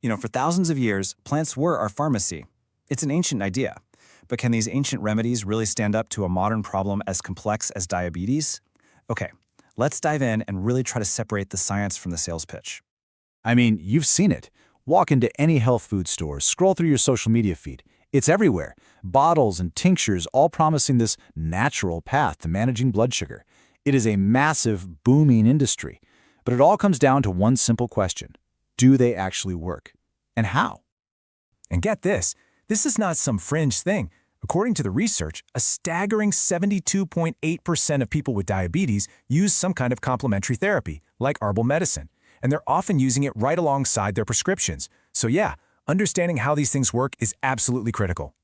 For thousands of years, plants were our pharmacy. It's an ancient idea. But can these ancient remedies really stand up to a modern problem as complex as diabetes? Okay, let's dive in and really try to separate the science from the sales pitch. I mean, you've seen it. Walk into any health food store, scroll through your social media feed. It's everywhere. Bottles and tinctures all promising this natural path to managing blood sugar. It is a massive, booming industry. But it all comes down to one simple question. Do they actually work? And how? And get this is not some fringe thing. According to the research, a staggering 72.8% of people with diabetes use some kind of complementary therapy, like herbal medicine, and they're often using it right alongside their prescriptions. So yeah, understanding how these things work is absolutely critical.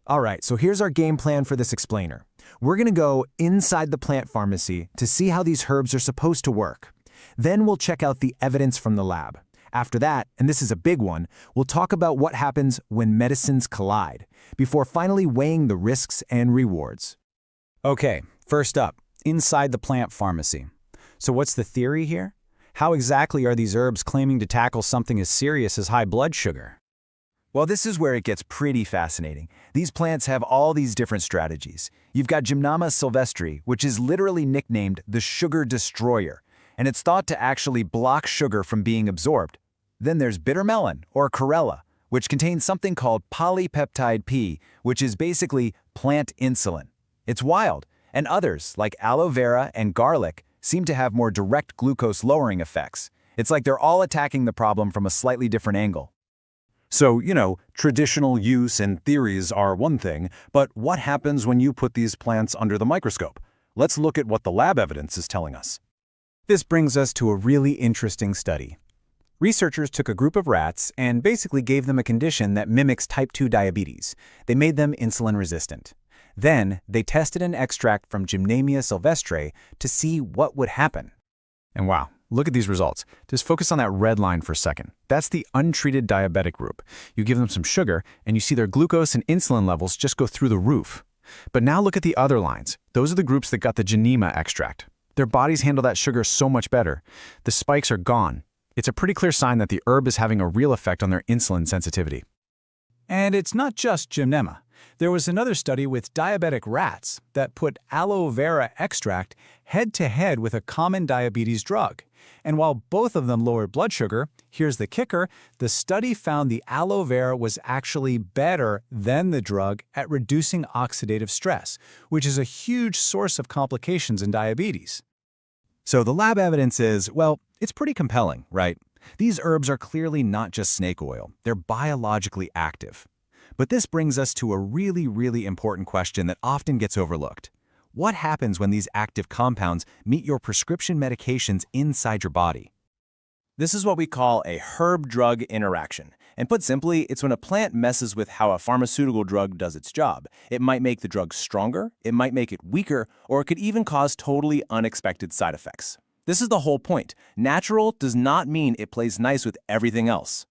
All right, so here's our game plan for this explainer. We're going to go inside the plant pharmacy to see how these herbs are supposed to work. Then we'll check out the evidence from the lab. After that, and this is a big one, we'll talk about what happens when medicines collide, before finally weighing the risks and rewards. Okay, first up, inside the plant pharmacy. So what's the theory here? How exactly are these herbs claiming to tackle something as serious as high blood sugar? Well, this is where it gets pretty fascinating. These plants have all these different strategies. You've got Gymnema sylvestre, which is literally nicknamed the sugar destroyer, and it's thought to actually block sugar from being absorbed. Then there's bitter melon, or Karela, which contains something called polypeptide P, which is basically plant insulin. It's wild, and others, like aloe vera and garlic, seem to have more direct glucose-lowering effects. It's like they're all attacking the problem from a slightly different angle. So, traditional use and theories are one thing, but what happens when you put these plants under the microscope? Let's look at what the lab evidence is telling us. This brings us to a really interesting study. Researchers took a group of rats and basically gave them a condition that mimics type 2 diabetes. They made them insulin resistant. Then, they tested an extract from Gymnema sylvestre to see what would happen. And wow, look at these results. Just focus on that red line for a second. That's the untreated diabetic group. You give them some sugar, and you see their glucose and insulin levels just go through the roof. But now look at the other lines. Those are the groups that got the Gymnema extract. Their bodies handle that sugar so much better. The spikes are gone. It's a pretty clear sign that the herb is having a real effect on their insulin sensitivity. And it's not just Gymnema. There was another study with diabetic rats that put aloe vera extract head-to-head with a common diabetes drug. And while both of them lowered blood sugar, here's the kicker, the study found the aloe vera was actually better than the drug at reducing oxidative stress, which is a huge source of complications in diabetes. So the lab evidence is, well, it's pretty compelling, right? These herbs are clearly not just snake oil. They're biologically active. But this brings us to a really, really important question that often gets overlooked. What happens when these active compounds meet your prescription medications inside your body? This is what we call a herb-drug interaction. And put simply, it's when a plant messes with how a pharmaceutical drug does its job. It might make the drug stronger, it might make it weaker, or it could even cause totally unexpected side effects. This is the whole point. Natural does not mean it plays nice with everything else.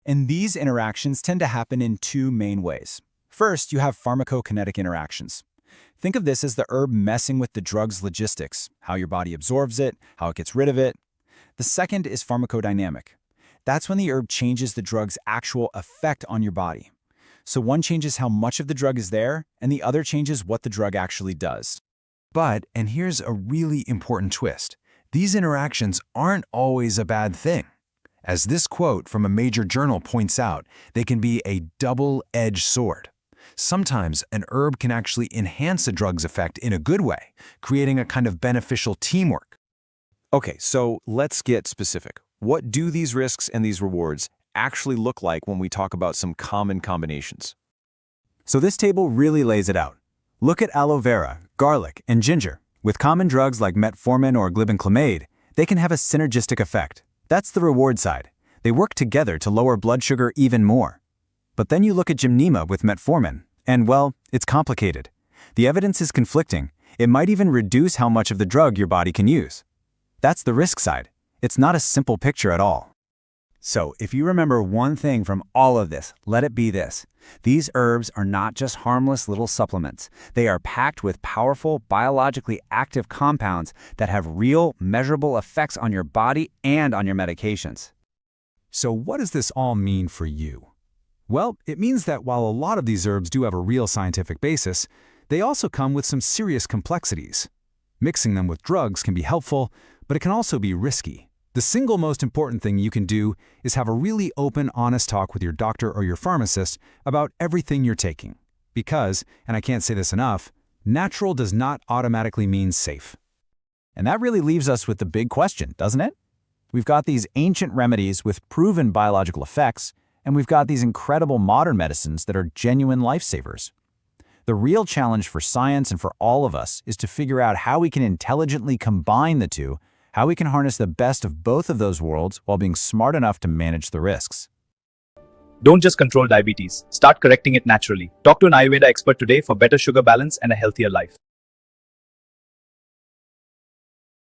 And these interactions tend to happen in two main ways. First, you have pharmacokinetic interactions. Think of this as the herb messing with the drug's logistics, how your body absorbs it, how it gets rid of it. The second is pharmacodynamic. That's when the herb changes the drug's actual effect on your body. So one changes how much of the drug is there, and the other changes what the drug actually does. But, and here's a really important twist, these interactions aren't always a bad thing. As this quote from a major journal points out, they can be a double-edged sword. Sometimes an herb can actually enhance a drug's effect in a good way, creating a kind of beneficial teamwork. Okay, so let's get specific. What do these risks and these rewards actually look like when we talk about some common combinations? So this table really lays it out. Look at aloe vera, garlic, and ginger. With common drugs like metformin or glibenclamide, they can have a synergistic effect. That's the reward side. They work together to lower blood sugar even more. But then you look at Gymnema with metformin, and well, it's complicated. The evidence is conflicting. It might even reduce how much of the drug your body can use. That's the risk side. It's not a simple picture at all. So if you remember one thing from all of this, let it be this. These herbs are not just harmless little supplements. They are packed with powerful, biologically active compounds that have real, measurable effects on your body and on your medications. So what does this all mean for you? Well, it means that while a lot of these herbs do have a real scientific basis, they also come with some serious complexities. Mixing them with drugs can be helpful, but it can also be risky. The single most important thing you can do is have a really open, honest talk with your doctor or your pharmacist about everything you're taking. Because, and I can't say this enough, natural does not automatically mean safe. And that really leaves us with the big question, doesn't it? We've got these ancient remedies with proven biological effects, and we've got these incredible modern medicines that are genuine lifesavers. The real challenge for science and for all of us is to figure out how we can intelligently combine the two, how we can harness the best of both of those worlds while being smart enough to manage the risks. Don't just control diabetes. Start correcting it naturally. Talk to an Ayurveda expert today for better sugar balance and a healthier life.